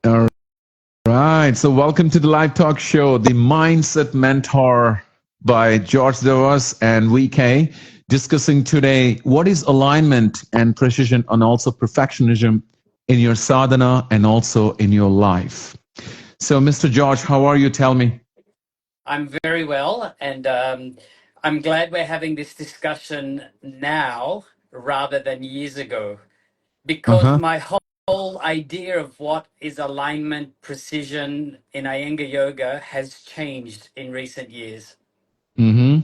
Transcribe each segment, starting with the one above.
All right. So, welcome to the live talk show, The Mindset Mentor by George Dovas and VK, discussing today what is alignment and precision and also perfectionism in your sadhana and also in your life. So, Mr. George, how are you? Tell me. I'm very well, and I'm glad we're having this discussion now rather than years ago, Uh because huh. my whole idea of what is alignment, precision in Iyengar Yoga has changed in recent years. Mm-hmm.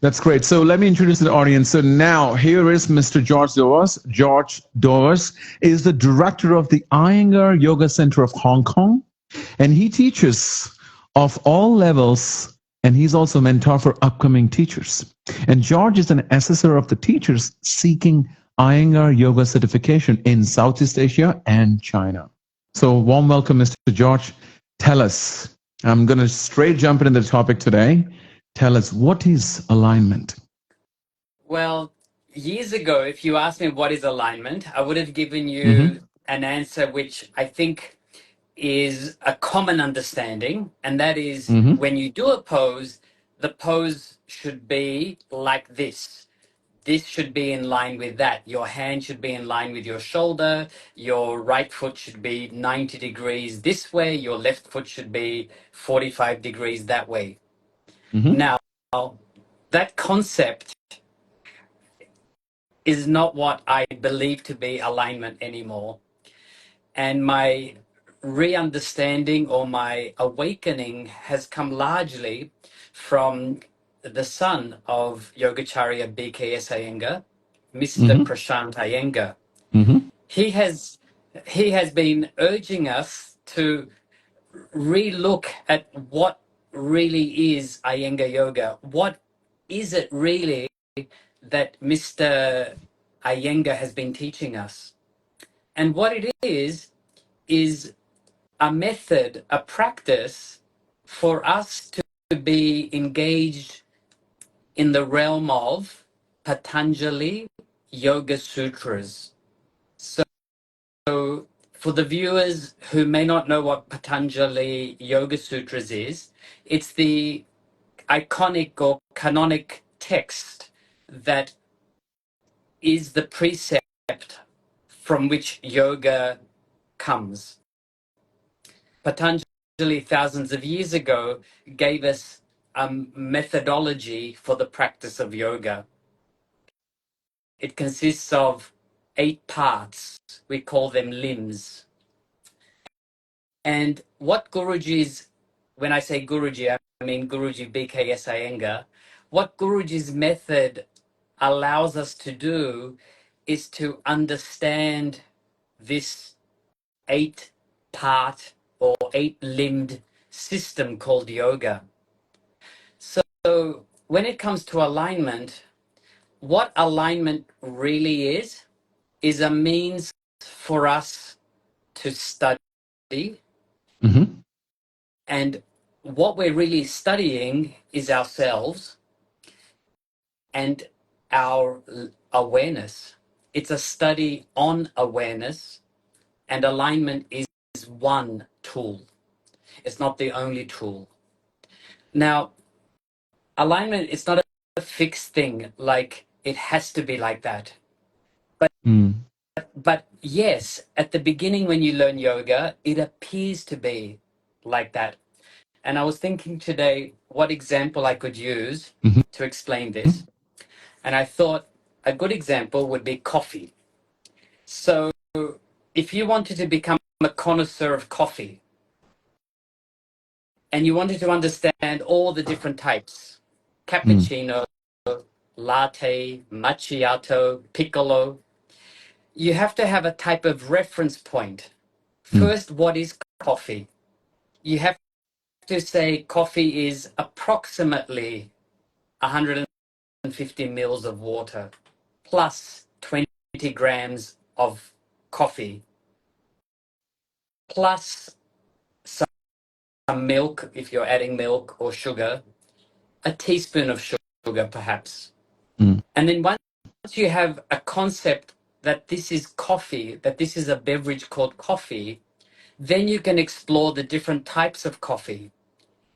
That's great. So let me introduce the audience. So now here is Mr. George Dovas. George Dovas is the director of the Iyengar Yoga Center of Hong Kong, and he teaches of all levels, and he's also a mentor for upcoming teachers. And George is an assessor of the teachers seeking Iyengar Yoga certification in Southeast Asia and China. So warm welcome, Mr. George. Tell us, I'm going to straight jump into the topic today. Tell us, what is alignment? Well, years ago, if you asked me what is alignment, I would have given Mm-hmm. you an answer which I think is a common understanding, and that is Mm-hmm. when you do a pose, the pose should be like this. This should be in line with that. Your hand should be in line with your shoulder. Your right foot should be 90 degrees this way. Your left foot should be 45 degrees that way. Mm-hmm. Now, that concept is not what I believe to be alignment anymore. And my re-understanding or my awakening has come largely from the son of Yogacharya BKS Iyengar, Mr. Mm-hmm. Prashant Iyengar. Mm-hmm. He has he has been urging us to relook at what really is Iyengar Yoga. What is it really that Mr. Iyengar has been teaching us? And what it is a method, a practice for us to be engaged in the realm of Patanjali Yoga Sutras. So, for the viewers who may not know what Patanjali Yoga Sutras is, it's the iconic or canonic text that is the precept from which yoga comes. Patanjali, thousands of years ago, gave us a methodology for the practice of yoga. It consists of 8 parts. We call them limbs. And what Guruji's, when I say Guruji, I mean Guruji BKS Iyengar, what Guruji's method allows us to do is to understand this 8-part or 8-limbed system called yoga. So when it comes to alignment, what alignment really is a means for us to study. Mm-hmm. And what we're really studying is ourselves and our awareness. It's a study on awareness, and alignment is one tool. It's not the only tool. Now, alignment is not a fixed thing, like it has to be like that. Mm. But yes, at the beginning when you learn yoga, it appears to be like that. And I was thinking today what example I could use Mm-hmm. to explain this. And I thought a good example would be coffee. So if you wanted to become a connoisseur of coffee and you wanted to understand all the different types, Mm. cappuccino, latte, macchiato, piccolo, you have to have a type of reference point. Mm. First, what is coffee? You have to say coffee is approximately 150 mils of water plus 20 grams of coffee plus some milk if you're adding milk or sugar, a teaspoon of sugar perhaps. Mm. And then once you have a concept that this is coffee, that this is a beverage called coffee, Then you can explore the different types of coffee.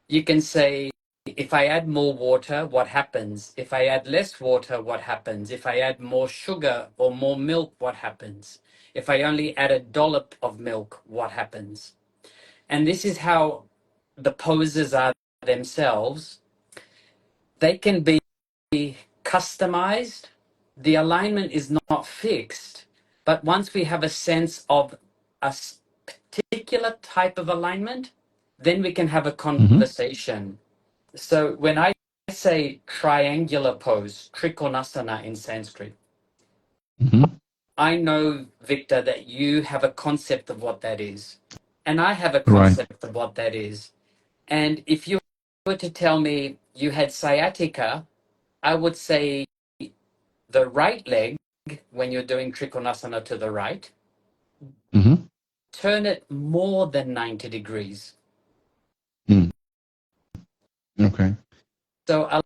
You can say, if I add more water, what happens? If I add less water, what happens? If I add more sugar or more milk, what happens? If I only add a dollop of milk, what happens? And this is how the poses are themselves. They can be customized. The alignment is not fixed, but once we have a sense of a particular type of alignment, then we can have a Mm-hmm. conversation. So when I say triangular pose, Trikonasana in Sanskrit, Mm-hmm. I know, Victor, that you have a concept of what that is. And I have a Right. concept of what that is. And if you were to tell me you had sciatica, I would say the right leg, when you're doing Trikonasana to the right, Mm-hmm. turn it more than 90 degrees. Mm. Okay. So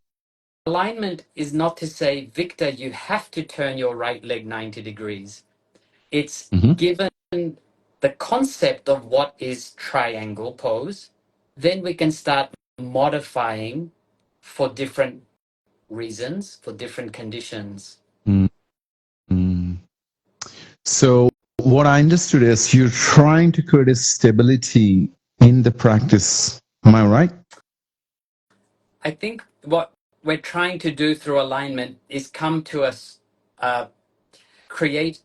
alignment is not to say, Victor, you have to turn your right leg 90 degrees. It's Mm-hmm. given the concept of what is triangle pose, then we can start modifying for different reasons, for different conditions. Mm-hmm. So what I understood is you're trying to create a stability in the practice. Am I right? I think what we're trying to do through alignment is come to us, create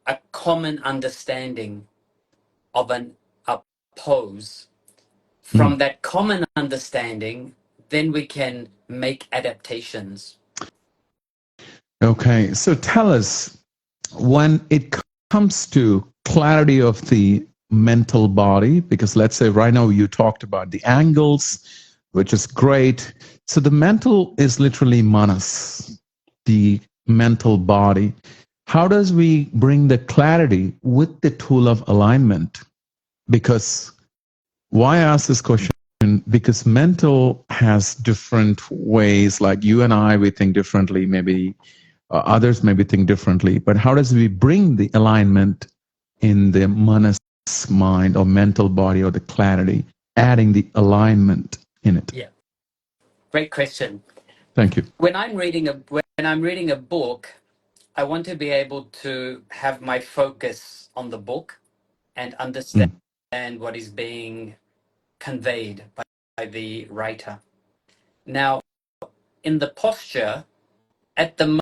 a common understanding of a pose. Mm. From that common understanding, then we can make adaptations. Okay. So tell us, when it comes to clarity of the mental body, because let's say right now you talked about the angles, which is great. So the mental is literally manas, the mental body. How does we bring the clarity with the tool of alignment? Because why I ask this question? Because mental has different ways, like you and I, we think differently, maybe others maybe think differently, but how does we bring the alignment in the manas mind or mental body or the clarity, adding the alignment in it? Yeah, great question. Thank you. When I'm reading a book, I want to be able to have my focus on the book and understand Mm. what is being conveyed by the writer. Now, in the posture, at the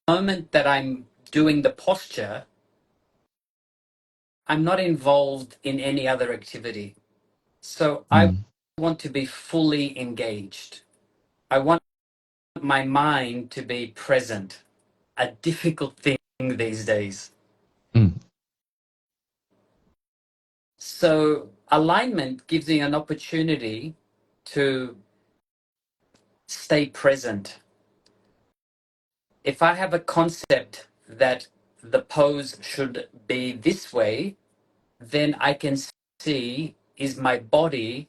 moment that I'm doing the posture, I'm not involved in any other activity. So I Mm. want to be fully engaged. I want my mind to be present, a difficult thing these days. Mm. So alignment gives me an opportunity to stay present. If I have a concept that the pose should be this way, then I can see, is my body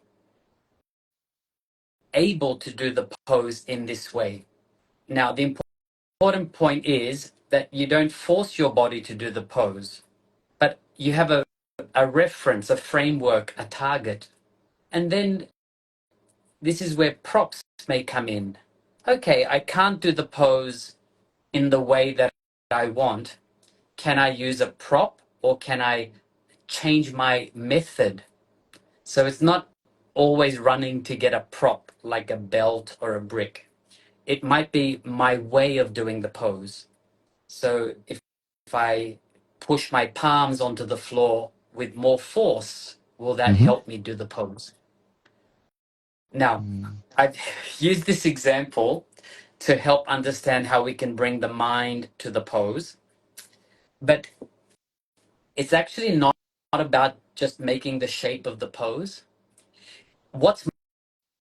able to do the pose in this way? Now, the important point is that you don't force your body to do the pose, but you have a reference, a framework, a target. And then this is where props may come in. Okay, I can't do the pose in the way that I want. Can I use a prop or can I change my method? So it's not always running to get a prop like a belt or a brick. It might be my way of doing the pose. So if I push my palms onto the floor with more force, will that Mm-hmm. help me do the pose? Now, Mm. I've used this example to help understand how we can bring the mind to the pose, but it's actually not about just making the shape of the pose. What's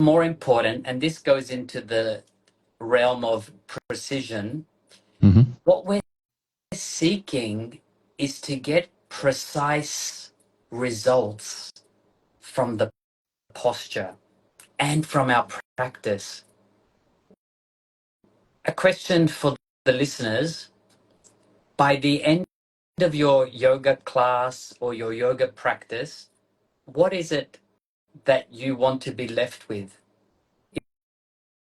more important, and this goes into the realm of precision, Mm-hmm. what we're seeking is to get precise results from the posture and from our practice. A question for the listeners: by the end of your yoga class or your yoga practice, what is it that you want to be left with?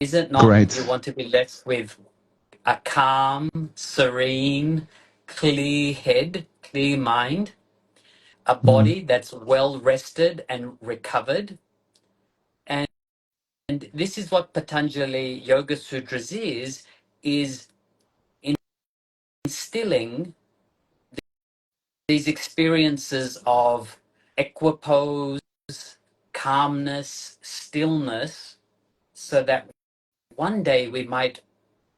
Is it not you Great. want to be left with a calm, serene, clear head, clear mind, a Mm, body that's well rested and recovered? And this is what Patanjali Yoga Sutras is instilling these experiences of equipoise, calmness, stillness, so that one day we might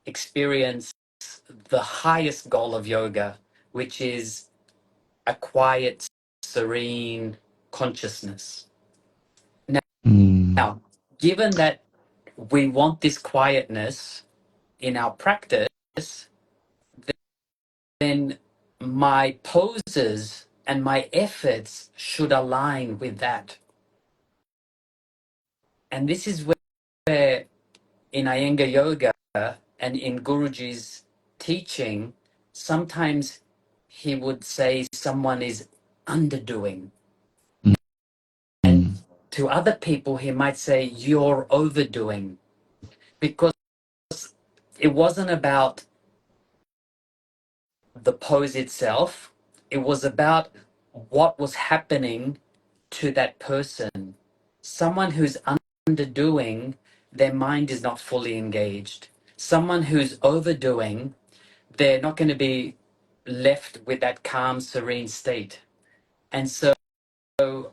experience the highest goal of yoga, which is a quiet, serene consciousness. mm, Now, given that we want this quietness in our practice, then my poses and my efforts should align with that. And this is where in Iyengar Yoga and in Guruji's teaching, sometimes he would say someone is underdoing. And mm. to other people, he might say, you're overdoing. Because it wasn't about the pose itself, it was about what was happening to that person. Someone who's underdoing, their mind is not fully engaged. Someone who's overdoing, they're not going to be left with that calm, serene state. And so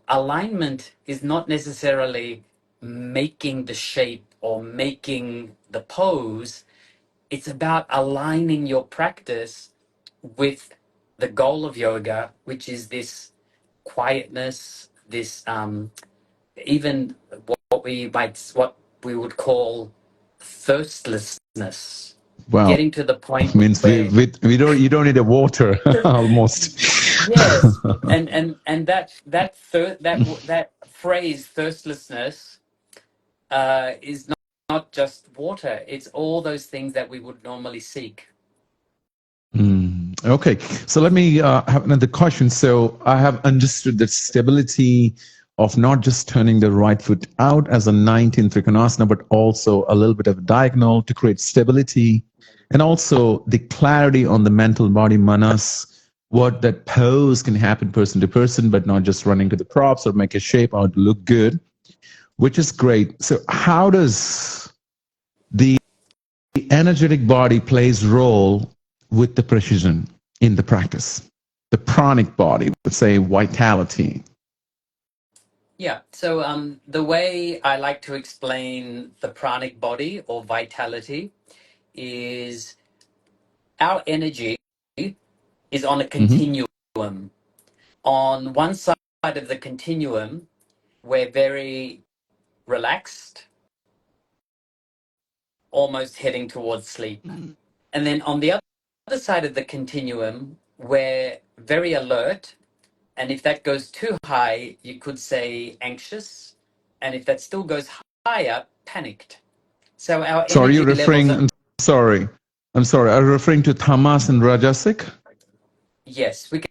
alignment is not necessarily making the shape or making the pose. It's about aligning your practice with the goal of yoga, which is this quietness, this even what we would call thirstlessness, Wow. getting to the point Means where we don't you don't need a water almost. yes, and that phrase thirstlessness is not just water. It's all those things that we would normally seek. Okay, so let me have another question. So I have understood that stability of not just turning the right foot out as a 19th Trikonasana, but also a little bit of diagonal to create stability, and also the clarity on the mental body manas, what that pose can happen person to person, but not just running to the props or make a shape or look good, which is great. So how does the energetic body plays role with the precision in the practice? The pranic body would say vitality. Yeah. So the way I like to explain the pranic body or vitality is our energy is on a Mm-hmm. continuum. On one side of the continuum, we're very relaxed, almost heading towards sleep. And then on the other side of the continuum, we're very alert. And if that goes too high, you could say anxious. And if that still goes higher, panicked. So our So are you energy levels referring, are, sorry, I'm sorry, are you referring to tamas and rajasic? yes, we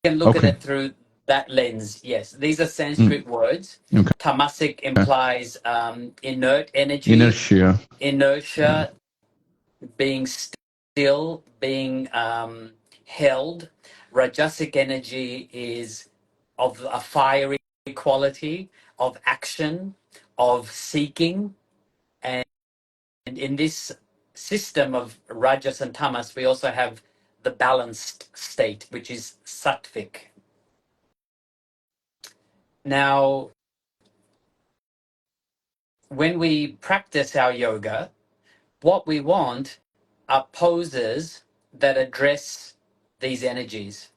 can look at Okay. it through that lens. Yes, these are Mm, Sanskrit words. okay. Tamasic implies inert energy, Inertia. Yeah. inertia, being still, being held. Rajasic energy is of a fiery quality, of action, of seeking. And in this system of Rajas and Tamas, we also have the balanced state, which is sattvic. Now, when we practice our yoga, what we want are poses that address these energies.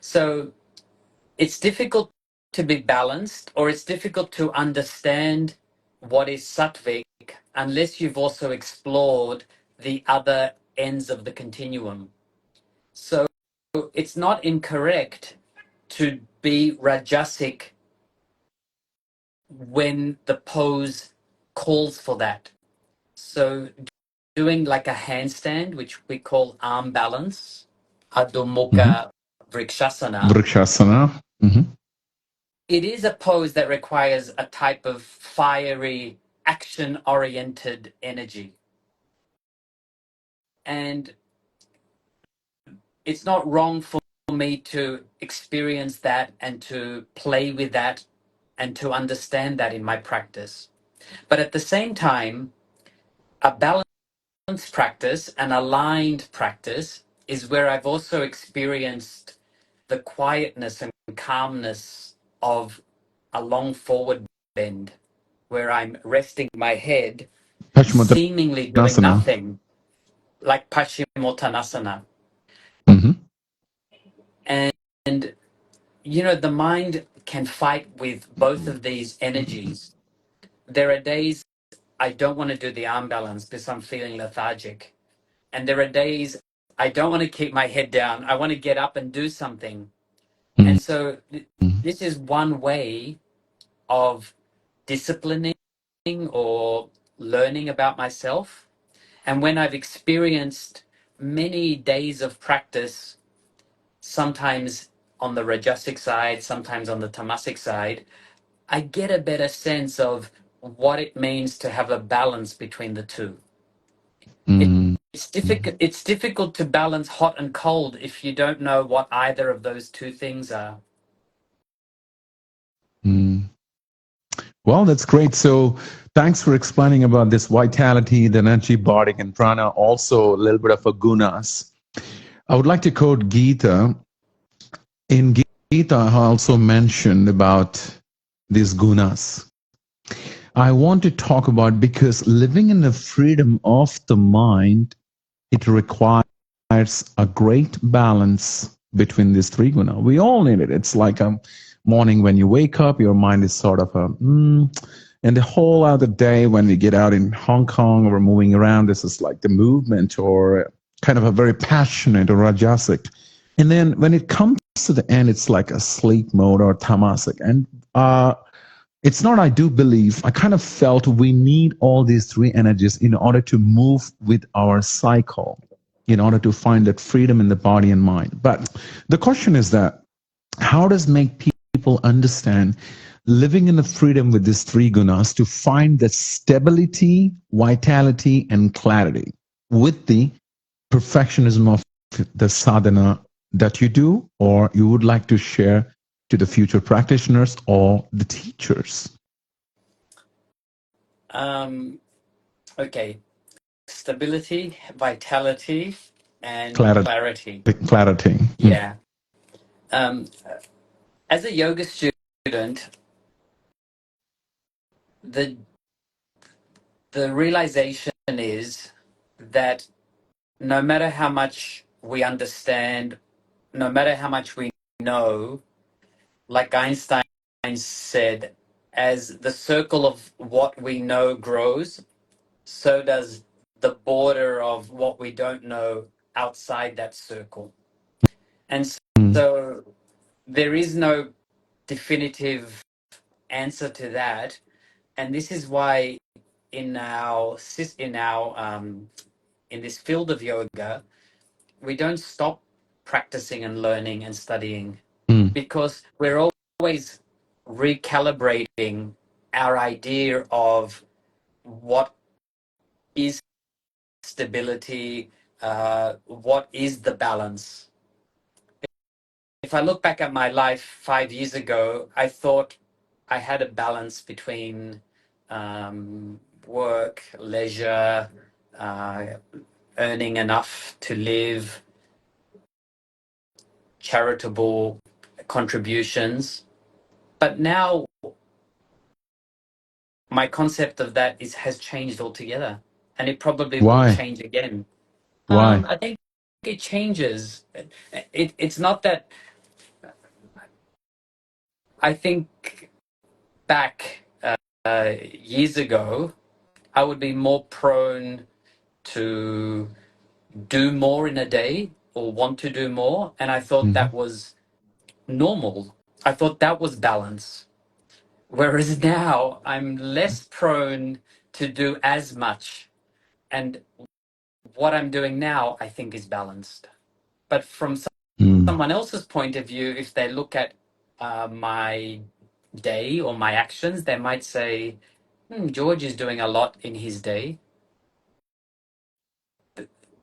So it's difficult to be balanced, or it's difficult to understand what is sattvic unless you've also explored the other ends of the continuum. So it's not incorrect to be rajasic when the pose calls for that. So doing like a handstand, which we call arm balance, Adho Mm-hmm. Mukha Vrikshasana, Vrikshasana. Mm-hmm. it is a pose that requires a type of fiery, action-oriented energy. And it's not wrong for me to experience that and to play with that and to understand that in my practice. But at the same time, a balanced practice, an aligned practice, is where I've also experienced the quietness and calmness of a long forward bend, where I'm resting my head, seemingly doing Paschimottanasana. nothing, like Paschimottanasana. Mm-hmm. And you know, the mind can fight with both of these energies. There are days I don't want to do the arm balance because I'm feeling lethargic. And there are days I don't want to keep my head down. I want to get up and do something. And so this is one way of disciplining or learning about myself. And when I've experienced many days of practice, sometimes on the Rajasic side, sometimes on the Tamasic side, I get a better sense of what it means to have a balance between the two. Mm-hmm. It's difficult. It's difficult to balance hot and cold if you don't know what either of those two things are. Mm. Well, that's great. So thanks for explaining about this vitality, the energy, body, and prana, also a little bit of a gunas. I would like to quote Gita. In Gita, I also mentioned about these gunas. I want to talk about because living in the freedom of the mind, it requires a great balance between these three gunas. We all need it. It's like a morning when you wake up, your mind is sort of and the whole other day when we get out in Hong Kong or moving around, this is like the movement or kind of a very passionate or rajasic. And then when it comes to the end, it's like a sleep mode or tamasic. And it's not, I do believe, I kind of felt we need all these three energies in order to move with our cycle, in order to find that freedom in the body and mind. But the question is that how does make people understand living in the freedom with these three gunas to find the stability, vitality, and clarity with the perfectionism of the sadhana that you do or you would like to share to the future practitioners or the teachers? Okay, stability, vitality, and Clarity. clarity. Clarity. Yeah. Um, as a yoga student, the the realization is that no matter how much we understand, no matter how much we know, like Einstein said, as the circle of what we know grows, so does the border of what we don't know outside that circle. And so there is no definitive answer to that. And this is why in our in this field of yoga, we don't stop practicing and learning and studying because we're always recalibrating our idea of what is stability, what is the balance. If I look back at my life 5 years ago, I thought I had a balance between work, leisure, uh, earning enough to live, charitable contributions. But now my concept of that has changed altogether, and it probably will Why? change again. Why? I think it changes. It's not that. I think back years ago, I would be more prone to do more in a day or want to do more, and I thought that was normal. I thought that was balance. Whereas now I'm less prone to do as much, and what I'm doing now I think is balanced. But from someone else's point of view, if they look at my day or my actions, they might say, George is doing a lot in his day.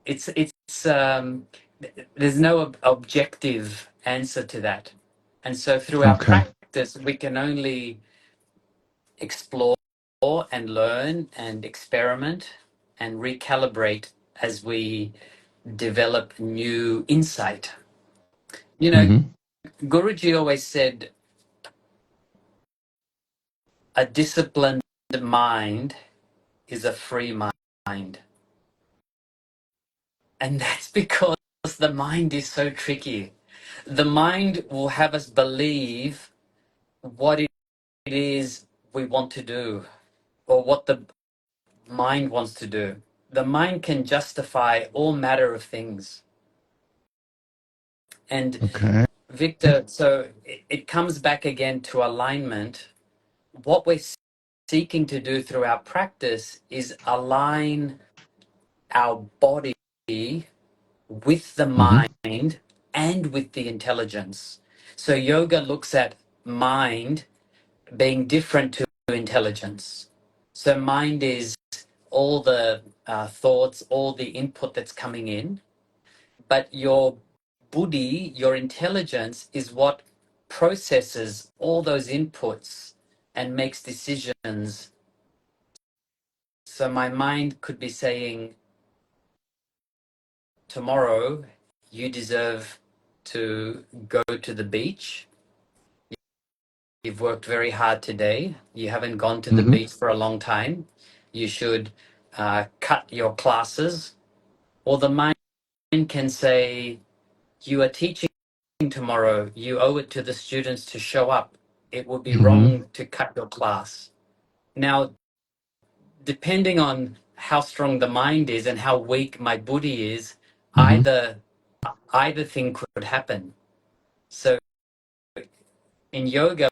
It's there's no objective answer to that. And so through our Okay. practice, we can only explore and learn and experiment and recalibrate as we develop new insight. You know, Mm-hmm. Guruji always said, a disciplined mind is a free mind. And that's because the mind is so tricky. The mind will have us believe what it is we want to do or what the mind wants to do. The mind can justify all matter of things. And Okay. Victor, so it comes back again to alignment. What we're seeking to do through our practice is align our body with the Mm-hmm. mind and with the intelligence. So yoga looks at mind being different to intelligence. So mind is all the thoughts, all the input that's coming in, but your buddhi, your intelligence, is what processes all those inputs and makes decisions. So my mind could be saying, tomorrow you deserve to go to the beach. You've worked very hard today. You haven't gone to the Mm-hmm. beach for a long time. You should cut your classes. Or the mind can say, you are teaching tomorrow. You owe it to the students to show up. It would be Mm-hmm. wrong to cut your class. Now, depending on how strong the mind is and how weak my buddhi is, Mm-hmm. either thing could happen. So in yoga,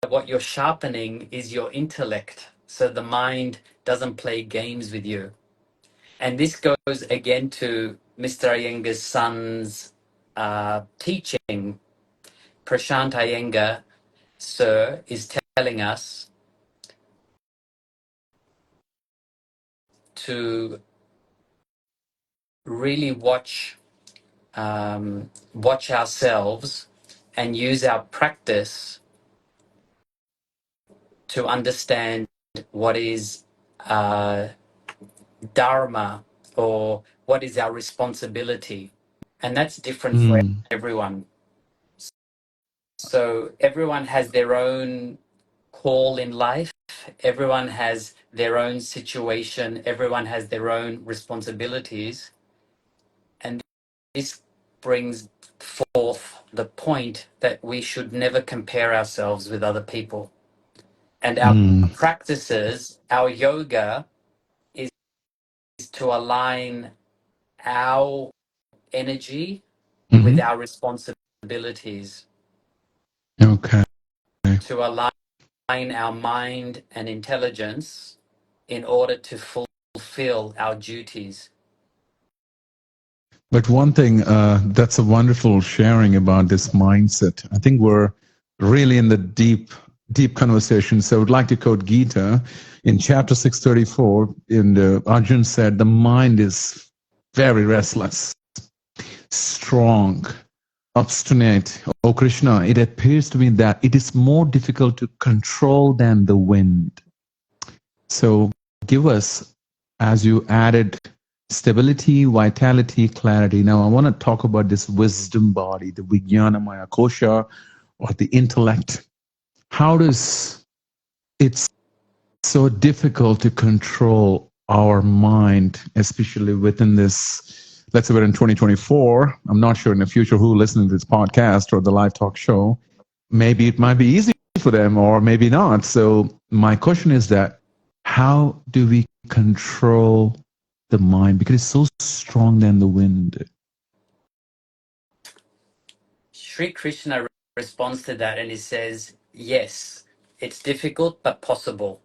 what you're sharpening is your intellect. So the mind doesn't play games with you. And this goes again to Mr. Iyengar's son's teaching. Prashant Iyengar, sir, is telling us to really watch ourselves and use our practice to understand what is uh, dharma or what is our responsibility. And that's different for Mm. everyone. So everyone has their own call in life. Everyone has their own situation. Everyone has their own responsibilities. And this brings forth the point that we should never compare ourselves with other people. And our Mm. practices, our yoga, is to align our energy with Mm-hmm. our responsibilities, Okay. to align our mind and intelligence in order to fulfill our duties. But one thing that's a wonderful sharing about this mindset. I think we're really in the deep conversation. So I would like to quote Gita in chapter 634. And Arjun said, the mind is very restless, strong, obstinate. Oh, Krishna, it appears to me that it is more difficult to control than the wind. So give us, as you added stability, vitality, clarity. Now, I want to talk about this wisdom body, the Vijnana Maya Kosha, or the intellect. How does it's so difficult to control our mind, especially within this? Let's say we're in 2024. I'm not sure in the future who listening to this podcast or the live talk show. Maybe it might be easy for them, or maybe not. So my question is that how do we control the mind because it's so strong than the wind? Sri Krishna responds to that and he says, yes, it's difficult but possible.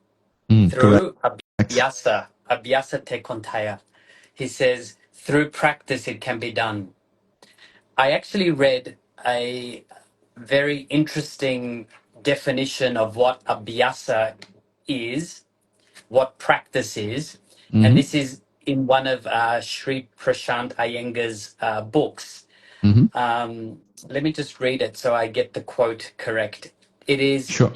Correct. Through abhyasa te kontaya. He says, through practice it can be done. I actually read a very interesting definition of what abhyasa is, what practice is, and Mm-hmm. this is in one of Sri Prashant Iyengar's books. Mm-hmm. Let me just read it so I get the quote correct. It is Sure.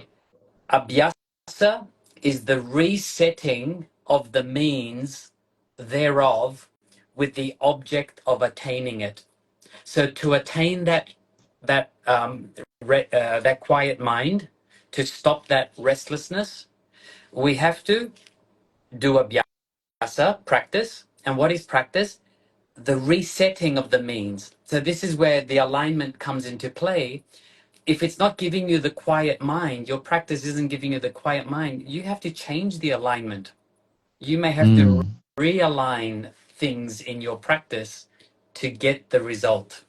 abhyasa is the resetting of the means thereof with the object of attaining it. So to attain that quiet mind, to stop that restlessness, we have to do abhyasa, practice. And what is practice? The resetting of the means. So this is where the alignment comes into play. If it's not giving you the quiet mind, your practice isn't giving you the quiet mind, you have to change the alignment. You may have to Mm. realign things in your practice to get the result.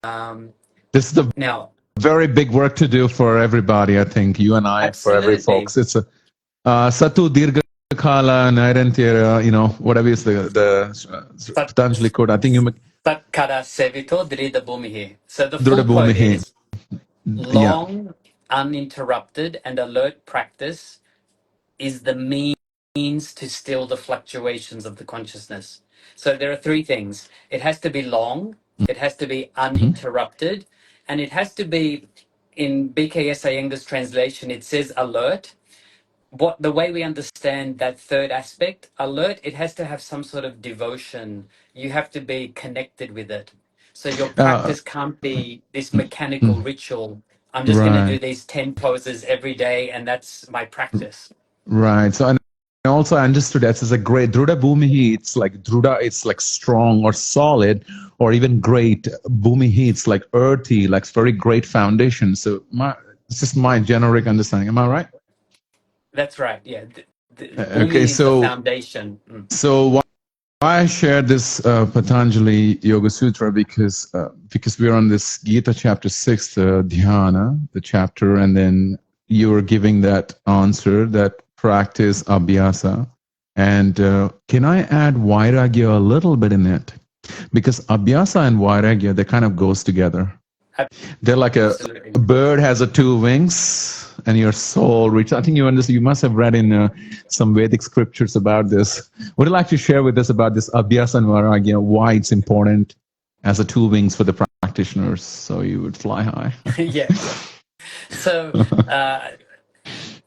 Um, This is the now, very big work to do for everybody. I think you and I, for every absolutely. folks. It's a Satu Dirgha Kala Nairantira, whatever is the Sat, Patanjali quote. I think you Satkara Sevito Drida Bhumihi. So the full Druda quote Bhumihi. is Yeah. long, uninterrupted, and alert practice is the means to still the fluctuations of the consciousness. So there are three things. It has to be long, it has to be Mm-hmm. uninterrupted, and it has to be, in BKS Iyengar's translation, it says alert. What the way we understand that third aspect, alert, it has to have some sort of devotion. You have to be connected with it. So your Uh, practice can't be this mechanical mm, ritual. I'm just going to do right. these 10 poses every day and that's my practice. Right. So, and also I understood that as a great Druda Bhumihi, it's like Druda, it's like strong or solid, or even great. Bhumihi, it's like earthy, like very great foundation. So it's just my generic understanding. Am I right? That's right. Yeah. The Okay. Bhumi is the foundation. Mm. So why I shared this Patanjali Yoga Sutra because we're on this Gita chapter 6, the Dhyana, the chapter, and then you were giving that answer, that practice abhyasa. And can I add vairagya a little bit in it? Because abhyasa and vairagya, they kind of goes together. They're like a Absolutely. bird has a two wings and your soul reaches. I think you must have read in some Vedic scriptures about this. Would you like to share with us about this abhyasa and vairagya, why it's important as a two wings for the practitioners so you would fly high? Yeah. So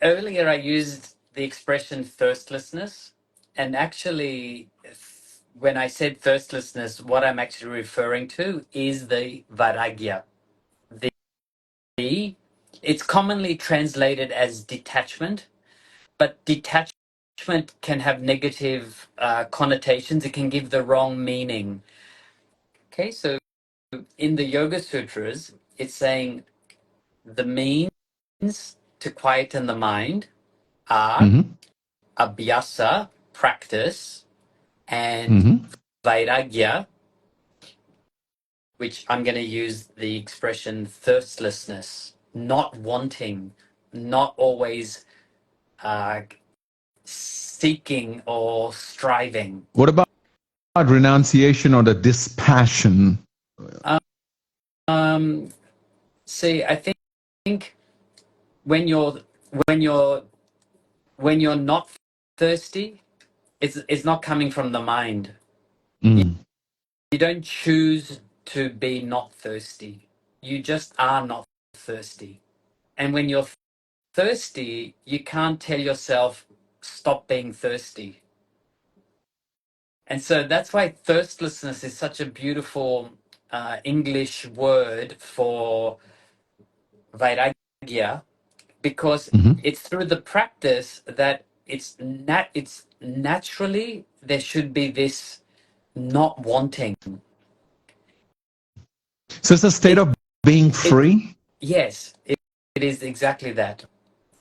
earlier I used the expression thirstlessness. And actually, when I said thirstlessness, what I'm actually referring to is the vairagya. The it's commonly translated as detachment, but detachment can have negative connotations. It can give the wrong meaning. Okay, so in the Yoga Sutras, it's saying the means to quieten the mind are Mm-hmm. abhyasa, practice, and Mm-hmm. vairagya, which I'm going to use the expression thirstlessness, not wanting, not always uh, seeking or striving. What about renunciation or the dispassion? Um, see, I think when you're when you're when you're not thirsty, it's not coming from the mind. Mm. You don't choose to be not thirsty. You just are not thirsty. And when you're thirsty, you can't tell yourself, stop being thirsty. And so that's why thirstlessness is such a beautiful English word for vairagya, because Mm-hmm. it's through the practice that it's naturally there should be this not wanting. So it's a state It of being it free? yes, it is exactly that.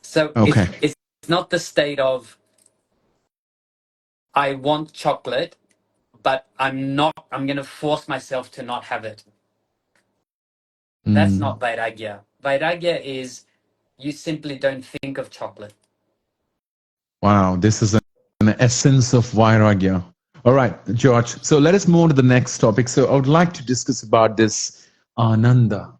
So Okay. it's not the state of I want chocolate, but I'm going to force myself to not have it. That's Mm. not Vairagya. Vairagya is you simply don't think of chocolate. Wow, this is an essence of Vairagya. All right, George. So let us move on to the next topic. So I would like to discuss about this Ananda.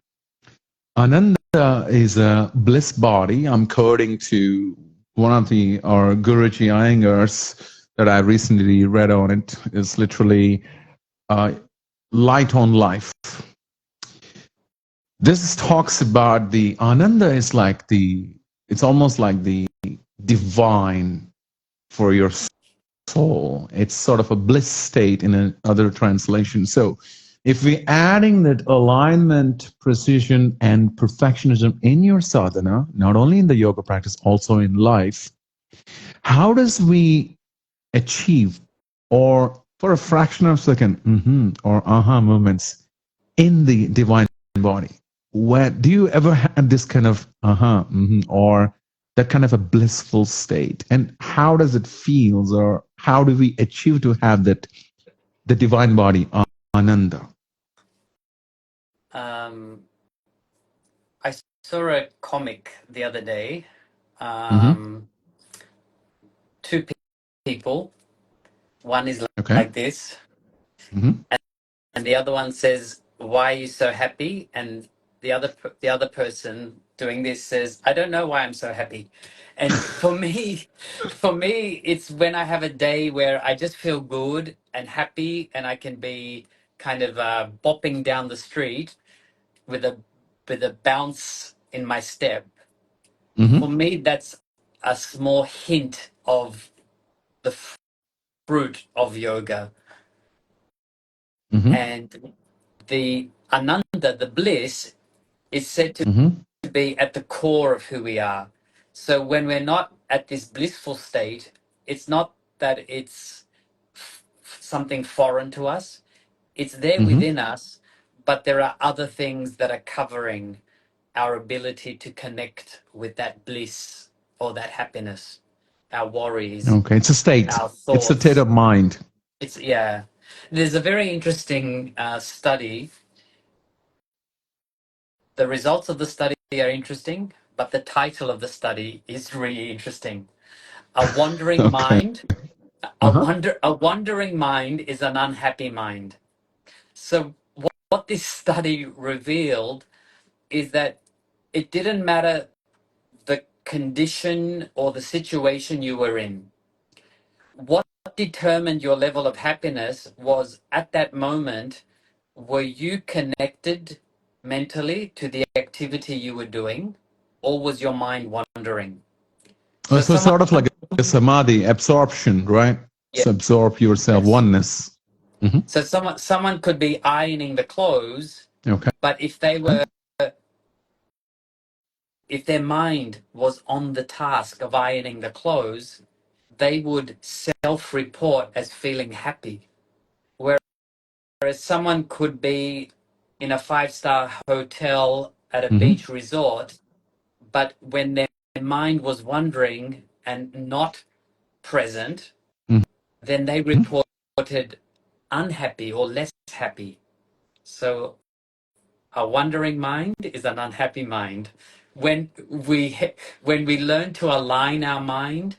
Ananda is a bliss body. I'm quoting to one of the our Guruji Iyengars that I recently read on it. Is literally light on life. This talks about the Ananda is like it's almost like the divine for your soul. It's sort of a bliss state in another translation. So if we're adding that alignment, precision, and perfectionism in your sadhana, not only in the yoga practice, also in life, how does we achieve, or for a fraction of a second, or aha moments in the divine body? Where do you ever have this kind of or that kind of a blissful state? And how does it feel, or how do we achieve to have that the divine body, Ananda? I saw a comic the other day. Mm-hmm. Two people. One is Okay. like this, Mm-hmm. and the other one says, "Why are you so happy?" And the other person doing this says, "I don't know why I'm so happy." And for me, it's when I have a day where I just feel good and happy, and I can be kind of bopping down the street with a bounce in my step. For Mm-hmm. me, that's a small hint of the fruit of yoga. Mm-hmm. And the ananda, the bliss, is said to Mm-hmm. be at the core of who we are. So when we're not at this blissful state, it's not that it's something foreign to us, it's there Mm-hmm. within us, but there are other things that are covering our ability to connect with that bliss or that happiness, our worries, Okay. It's a state. our It's a state thoughts. of mind. It's, yeah. There's a very interesting study. The results of the study are interesting, but the title of the study is really interesting. A wandering Okay. mind, Uh-huh. a wandering mind is an unhappy mind. So what this study revealed is that it didn't matter the condition or the situation you were in. What determined your level of happiness was at that moment, were you connected mentally to the activity you were doing, or was your mind wandering? Oh, So so someone, sort of like a samadhi, absorption, right? So absorb yourself, yes. oneness. Mm-hmm. So someone could be ironing the clothes, Okay. but if their mind was on the task of ironing the clothes, they would self-report as feeling happy. Whereas someone could be in a five-star hotel at a Mm-hmm. beach resort, but when their mind was wandering and not present, then they reported unhappy or less happy. So a wandering mind is an unhappy mind. When we when we learn to align our mind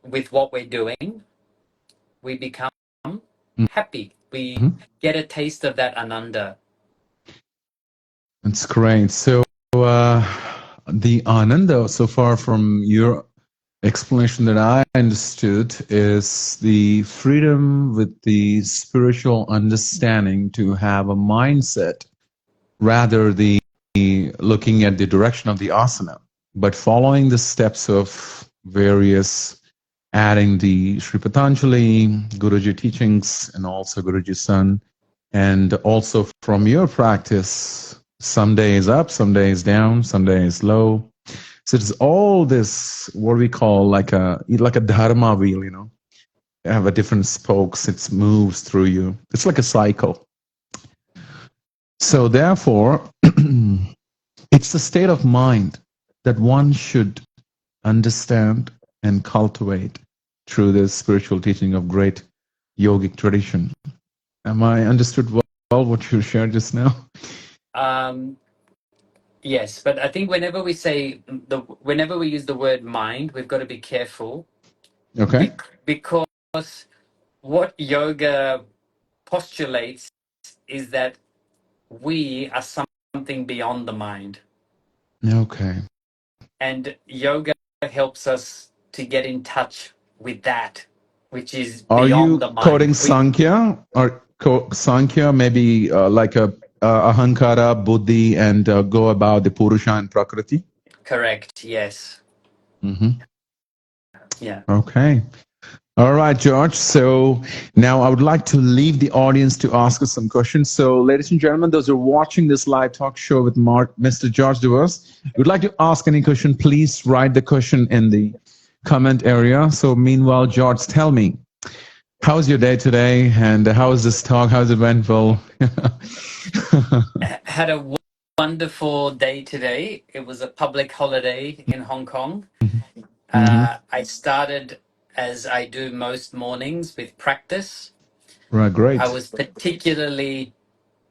with what we're doing, we become happy. We Mm-hmm. get a taste of that ananda. That's great. So the Ananda, so far from your explanation that I understood, is the freedom with the spiritual understanding to have a mindset, rather the looking at the direction of the asana, but following the steps of various, adding the Sri Patanjali, Guruji teachings, and also Guruji's son, and also from your practice, some days up, some days down, some days low. So it's all this what we call like a dharma wheel, You have a different spokes, it moves through you. It's like a cycle. So therefore, it's the state of mind that one should understand and cultivate through this spiritual teaching of great yogic tradition. Am I understood well what you shared just now? Um, yes, but I think whenever we use the word mind, we've got to be careful Okay. because what yoga postulates is that we are something beyond the mind. Okay. And yoga helps us to get in touch with that, which is Are beyond you the quoting mind. Sankhya or Sankhya, maybe like a Ahankara, Buddhi, and go about the Purusha and Prakriti? Correct, yes. Hmm. Yeah. Okay. All right, George. So now I would like to leave the audience to ask us some questions. So, ladies and gentlemen, those who are watching this live talk show with Mr. George Dovas, if you would like to ask any question, please write the question in the comment area. So, meanwhile, George, tell me, how's your day today? And how is this talk? How's it went? Well, Had a wonderful day today. It was a public holiday in Hong Kong. hmm. I started, as I do most mornings, with practice. Right, I great. was particularly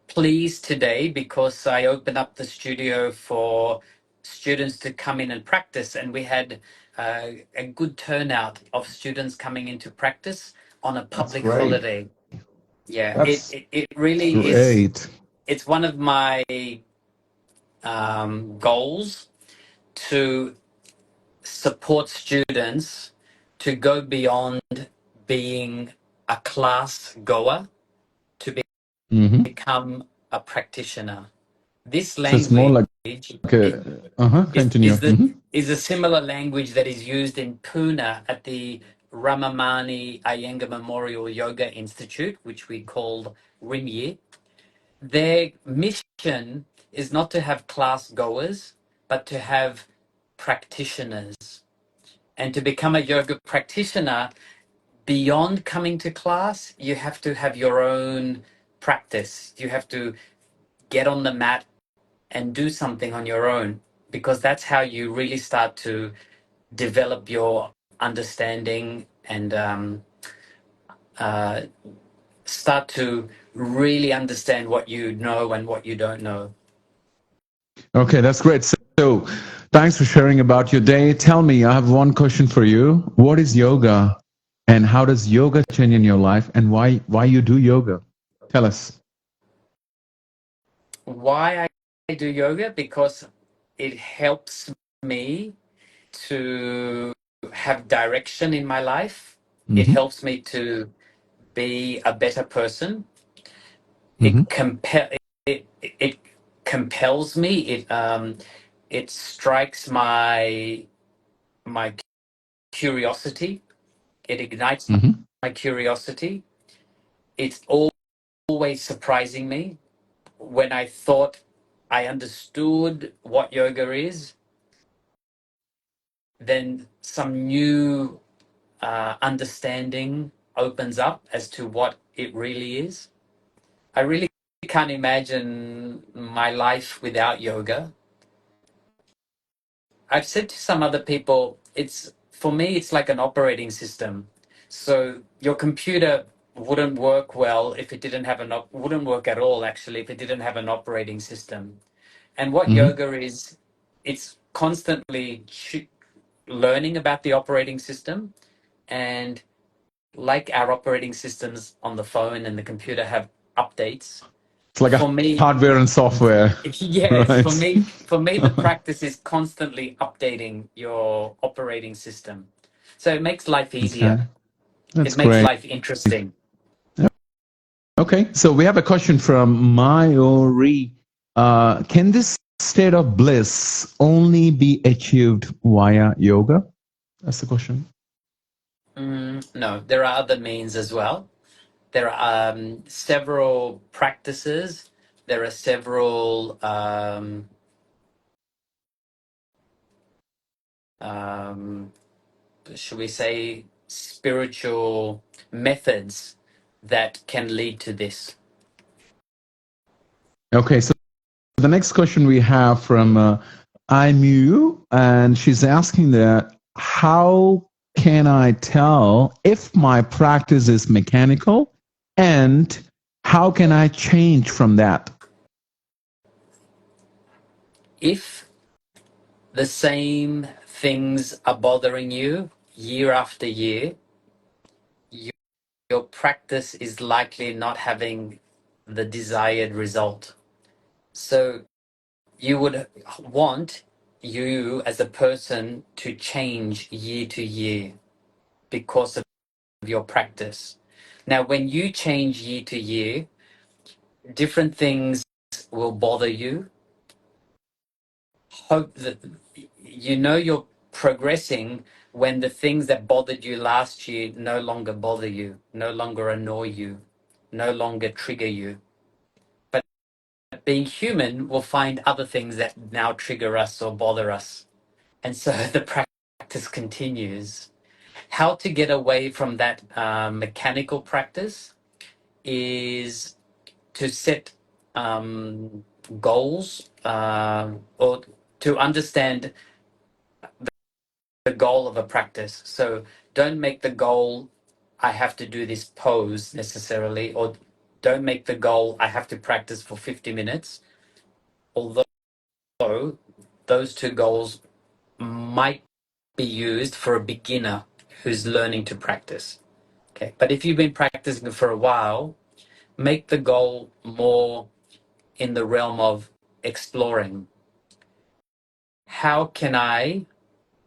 pleased today because I opened up the studio for students to come in and practice, and we had a good turnout of students coming into practice on a That's public great. holiday. Yeah, That's it really is. great. It's one of my goals to support students to go beyond being a class goer to Hmm. become a practitioner. This So it's more language like i- continue. Hmm. is a similar language that is used in Pune at the Ramamani Iyengar Memorial Yoga Institute, which we call RIMYI. Their mission is not to have class goers, but to have practitioners. And to become a yoga practitioner, beyond coming to class, you have to have your own practice. You have to get on the mat and do something on your own, because that's how you really start to develop your understanding and uh, start to really understand what you know and what you don't know. Okay, that's great. So, thanks for sharing about your day. Tell me, I have one question for you. What is yoga, and how does yoga change in your life, and why you do yoga? Tell us. Why I do yoga? Because it helps me to have direction in my life. It Hmm. helps me to be a better person. Hmm. It compels me. It strikes my curiosity. It ignites Hmm. my curiosity. It's always surprising me when I thought I understood what yoga is. Then some new understanding opens up as to what it really is. I really can't imagine my life without yoga. I've said to some other people, it's for me, it's like an operating system. So your computer wouldn't work well if it didn't have wouldn't work at all actually if it didn't have an operating system. And what Hmm. yoga is, it's constantly learning about the operating system, and like our operating systems on the phone and the computer have updates. It's like a For me, hardware and software, yes, right? for me, the practice is constantly updating your operating system. So it makes life Okay, easier. that's It makes great. life interesting. Okay, so we have a question from Mayuri. Can this state of bliss only be achieved via yoga? That's the question. No, there are other means as well. There are several practices. There are several, um, should we say, spiritual methods that can lead to this. Okay, so the next question we have from Imu, and she's asking that how can I tell if my practice is mechanical, and how can I change from that? If the same things are bothering you year after year, you, your practice is likely not having the desired result. So you would want you as a person to change year to year because of your practice. Now, when you change year to year, different things will bother you. Hope that you know you're progressing when the things that bothered you last year no longer bother you, no longer annoy you, no longer trigger you. But being human will find other things that now trigger us or bother us. And so the practice continues. How to get away from that mechanical practice is to set goals or to understand the goal of a practice. So don't make the goal, I have to do this pose necessarily, or don't make the goal, I have to practice for 50 minutes. Although those two goals might be used for a beginner who's learning to practice. Okay. But if you've been practicing for a while, make the goal more in the realm of exploring. How can I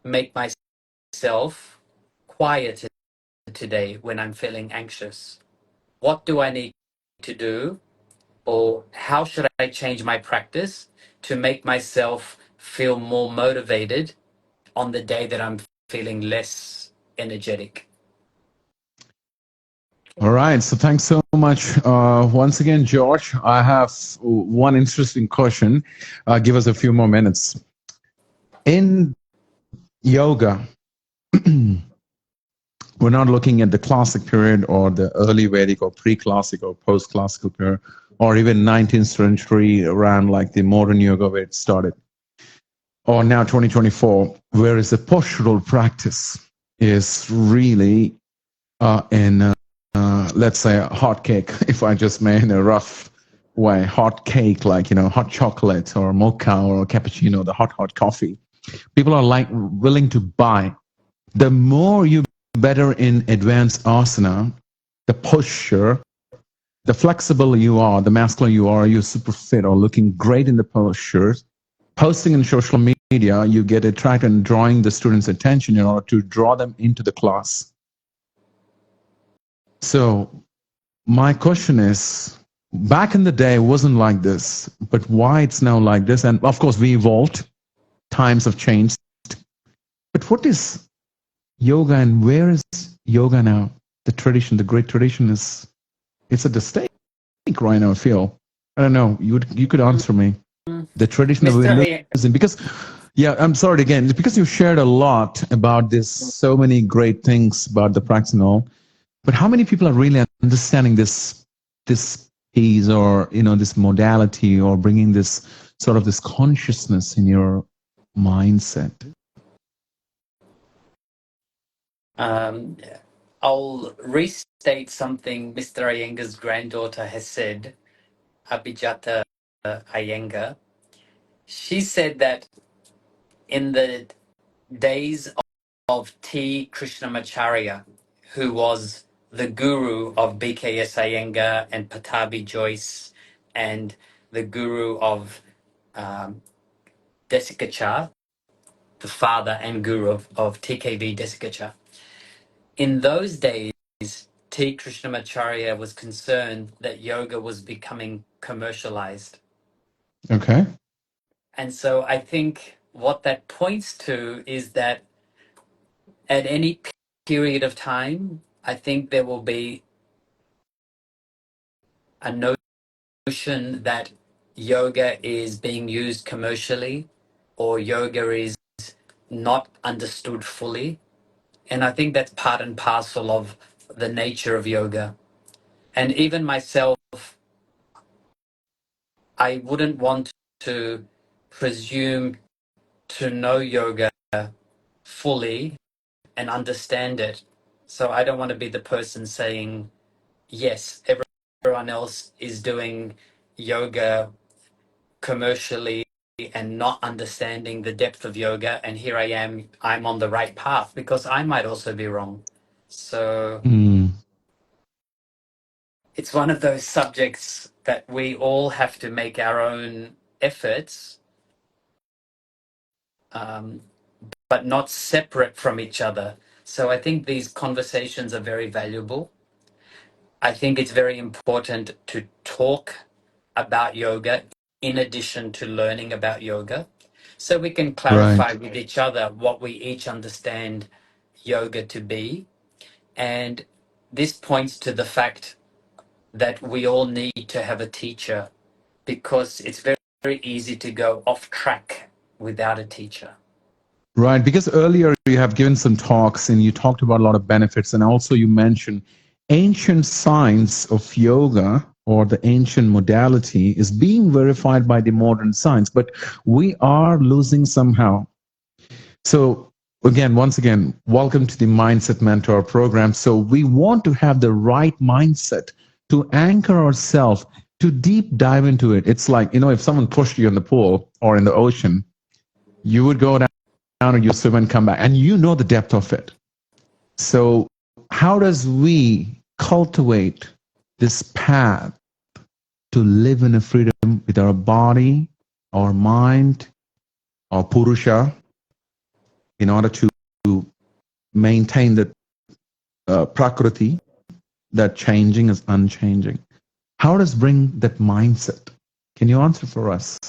make myself quieter today when I'm feeling anxious? What do I need to do? Or how should I change my practice to make myself feel more motivated on the day that I'm feeling less energetic? All right. So thanks so much. Once again, George, I have one interesting question. Give us a few more minutes. In yoga, we're not looking at the classic period or the early Vedic or pre-classic or post-classical period, or even 19th century around like the modern yoga where it started, or now 2024, whereas the postural practice is really in, let's say, a hot cake, if I just may, in a rough way, hot cake, like, hot chocolate or mocha or cappuccino, the hot coffee. People are like willing to buy. The more you better in advanced asana, the posture, the flexible you are, the masculine you are, you're super fit or looking great in the postures. Posting in social media, you get attracted and drawing the students' attention in order to draw them into the class. So my question is, back in the day, it wasn't like this, but why it's now like this? And of course, we evolved. Times have changed. But what is yoga and where is yoga now? The tradition, the great tradition it's at the stake right now, I feel. I don't know. You could answer me. The tradition that we're Mr. losing. Because, yeah, I'm sorry again, because you shared a lot about this, so many great things about the practice and all. But how many people are really understanding this piece or, this modality or bringing this sort of this consciousness in your mindset? Um, I'll restate something Mr. Iyengar's granddaughter has said, Abhijata Iyengar. She said that in the days of T. Krishnamacharya, who was the guru of BKS Iyengar and Patabi Joyce, and the guru of Desikachar, the father and guru of TKV Desikachar. In those days, T. Krishnamacharya was concerned that yoga was becoming commercialized. Okay. And so I think what that points to is that at any period of time, I think there will be a notion that yoga is being used commercially or yoga is not understood fully. And I think that's part and parcel of the nature of yoga. And even myself, I wouldn't want to presume to know yoga fully and understand it. So I don't want to be the person saying, yes, everyone else is doing yoga commercially and not understanding the depth of yoga. And here I am, I'm on the right path because I might also be wrong. So it's one of those subjects that we all have to make our own efforts um, but not separate from each other. So I think these conversations are very valuable. I think it's very important to talk about yoga in addition to learning about yoga, so we can clarify Right. with each other what we each understand yoga to be. And this points to the fact that we all need to have a teacher, because it's very, very easy to go off track without a teacher. Right, because earlier you have given some talks and you talked about a lot of benefits, and also you mentioned ancient science of yoga or the ancient modality is being verified by the modern science, but we are losing somehow. So again, once again, welcome to the Mindset Mentor program. So we want to have the right mindset to anchor ourselves, to deep dive into it. It's like, if someone pushed you in the pool or in the ocean, you would go down and you swim and come back, and you know the depth of it. So how does we cultivate this path to live in a freedom with our body, our mind, our purusha, in order to maintain the prakriti, that changing is unchanging? How does bring that mindset? Can you answer for us?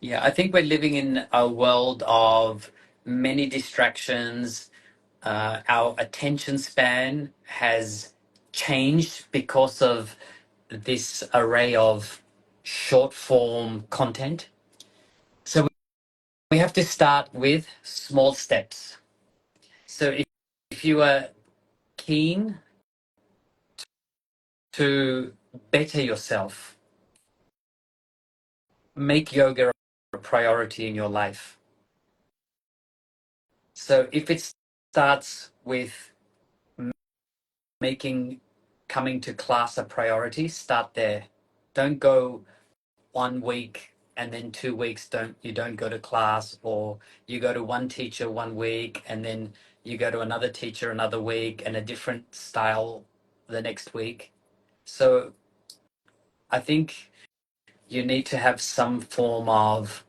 Yeah, I think we're living in a world of many distractions. Our attention span has changed because of this array of short form content. So we have to start with small steps. So if you are keen to better yourself, make yoga a priority in your life. So if it starts with making coming to class a priority, start there. Don't go 1 week and then 2 weeks you don't go to class, or you go to one teacher 1 week and then you go to another teacher another week and a different style the next week. So I think you need to have some form of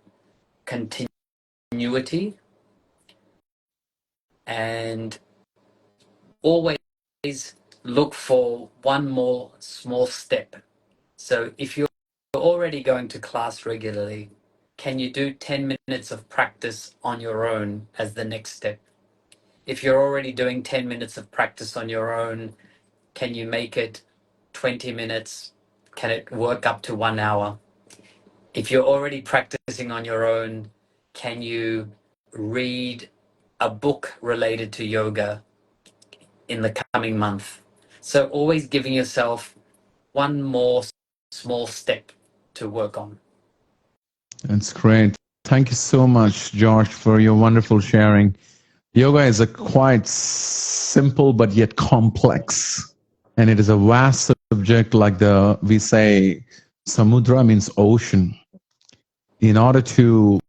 continuity, and always look for one more small step. So if you're already going to class regularly, can you do 10 minutes of practice on your own as the next step? If you're already doing 10 minutes of practice on your own, can you make it 20 minutes? Can it work up to 1 hour? If you're already practicing on your own, can you read a book related to yoga in the coming month? So always giving yourself one more small step to work on. That's great. Thank you so much, George, for your wonderful sharing. Yoga is a quite simple but yet complex, and it is a vast subject. Like we say, samudra means ocean. In order to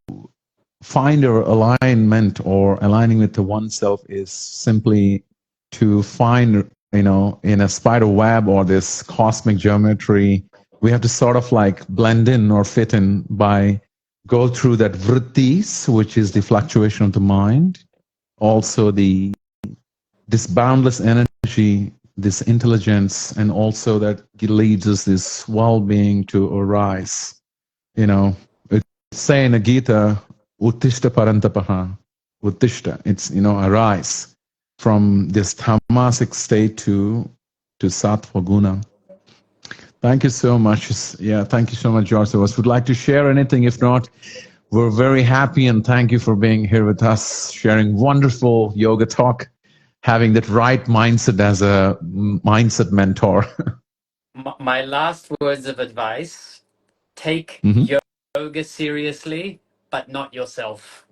find your alignment or aligning with the oneself is simply to find, in a spider web or this cosmic geometry, we have to sort of like blend in or fit in by go through that vrittis, which is the fluctuation of the mind, also this boundless energy, this intelligence, and also that leads us this well-being to arise. It's saying in the Gita, Uttishta Parantapaha, Uttishta, it's, arise from this tamasic state to sattva guna. Thank you so much. Yeah, thank you so much, George. Would like to share anything? If not, we're very happy, and thank you for being here with us, sharing wonderful yoga talk, having that right mindset as a mindset mentor. My last words of advice: take Mhm. yoga seriously, but not yourself.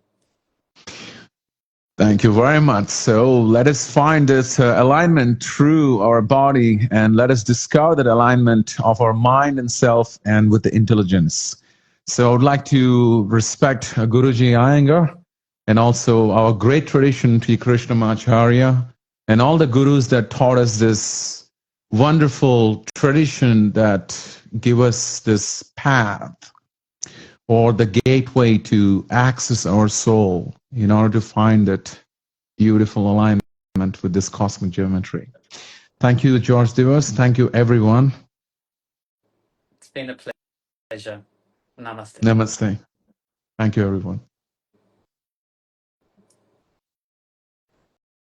Thank you very much. So let us find this alignment through our body, and let us discover that alignment of our mind and self and with the intelligence. So I would like to respect Guruji Iyengar and also our great tradition, T. Krishnamacharya, and all the gurus that taught us this wonderful tradition that give us this path. or the gateway to access our soul in order to find that beautiful alignment with this cosmic geometry. Thank you, George Dovas. Thank you, everyone. It's been a pleasure. Namaste. Namaste. Thank you, everyone.